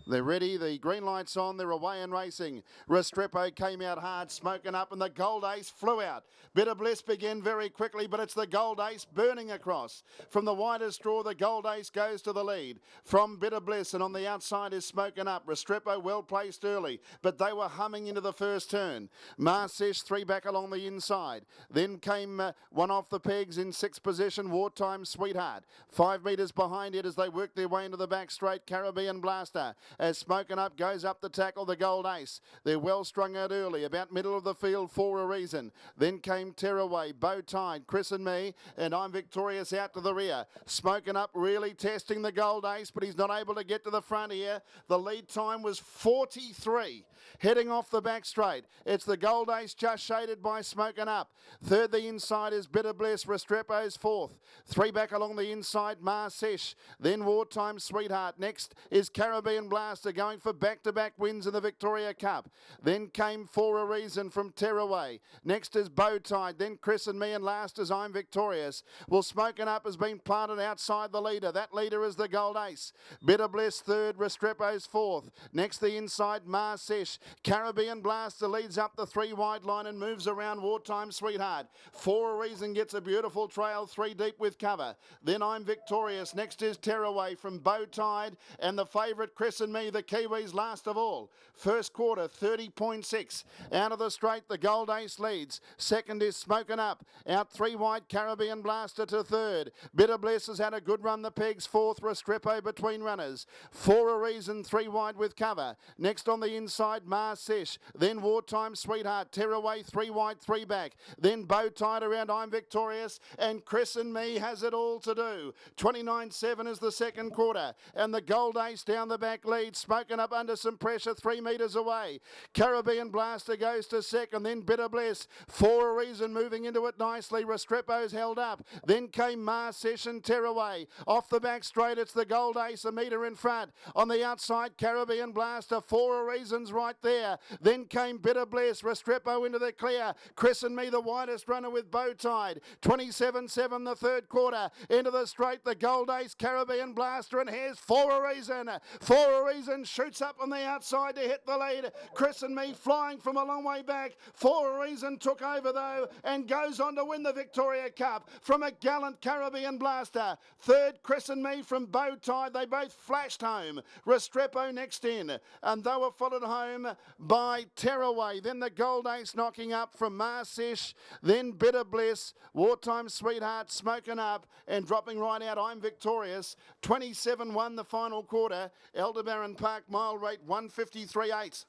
They're ready, the green light's on, they're away and racing. Restrepo came out hard, smoking up, and the Gold Ace flew out. Bitter Bliss began very quickly, but it's the Gold Ace burning across. From the widest draw, the Gold Ace goes to the lead. From Bitter Bliss, and on the outside is Smoking Up. Restrepo well placed early, but they were humming into the first turn. Marsesh, 3 back along the inside. Then came one off the pegs in 6th position, Wartime Sweetheart. 5 metres behind it as they work their way into the back straight, Caribbean Blaster. As Smoking Up goes up the tackle, the Gold Ace. They're well strung out early, about middle of the field for a reason. Then came Tearaway, Bow Tide, Chris and Me, and I'm Victorious out to the rear. Smoking Up really testing the Gold Ace, but he's not able to get to the front here. The lead time was 43. Heading off the back straight, it's the Gold Ace just shaded by Smoking Up. Third, the inside is Bitter Bliss. Restrepo's 4th. 3 back along the inside, Marsesh. Then Wartime Sweetheart. Next is Caribbean Blaster going for back-to-back wins in the Victoria Cup. Then came For a Reason from Tearaway. Next is Bow Tide. Then Chris and Me, and last is I'm Victorious. Well, Smoking Up has been planted outside the leader. That leader is the Gold Ace. Bitter Bliss 3rd, Restrepo's 4th. Next, the inside, Marsesh. Caribbean Blaster leads up the 3 wide line and moves around Wartime Sweetheart. For a Reason gets a beautiful trail, 3 deep with cover. Then I'm Victorious. Next is Tearaway from Bow Tide, and the favourite Chris and Me, the Kiwis, last of all. First quarter, 30.6. Out of the straight, the Gold Ace leads. Second is Smoking Up. Out 3 wide, Caribbean Blaster to 3rd. Bitter Bliss has had a good run, the pegs. 4th, Restrepo between runners. For a Reason, 3 wide with cover. Next on the inside, Marsesh. Then Wartime Sweetheart. Tearaway, 3 wide, 3 back. Then Bow Tide around I'm Victorious. And Chris and Me has it all to do. 29.7 is the second quarter. And the Gold Ace down the back lead. Smoking Up under some pressure, 3 metres away. Caribbean Blaster goes to second. Then Bitter Bliss. For a Reason moving into it nicely. Restrepo's held up. Then came Marsesh and Tearaway. Off the back straight, it's the Gold Ace, a metre in front. On the outside, Caribbean Blaster. For a Reason's right there. Then came Bitter Bliss. Restrepo into the clear. Chris and Me, the widest runner with Bow Tide. 27.7 the third quarter. Into the straight, the Gold Ace, Caribbean Blaster, and here's For a Reason. For a Reason shoots up on the outside to hit the lead. Chris and Me flying from a long way back. For a Reason took over though and goes on to win the Victoria Cup from a gallant Caribbean Blaster. Third, Chris and Me from Bow Tide. They both flashed home. Restrepo next in, and they were followed home by Tearaway. Then the Gold Ace knocking up from Marsesh. Then Bitter Bliss, Wartime Sweetheart, Smoking Up, and dropping right out, I'm Victorious. 27-1 the final quarter. Aldebaran Park mile rate 153.8.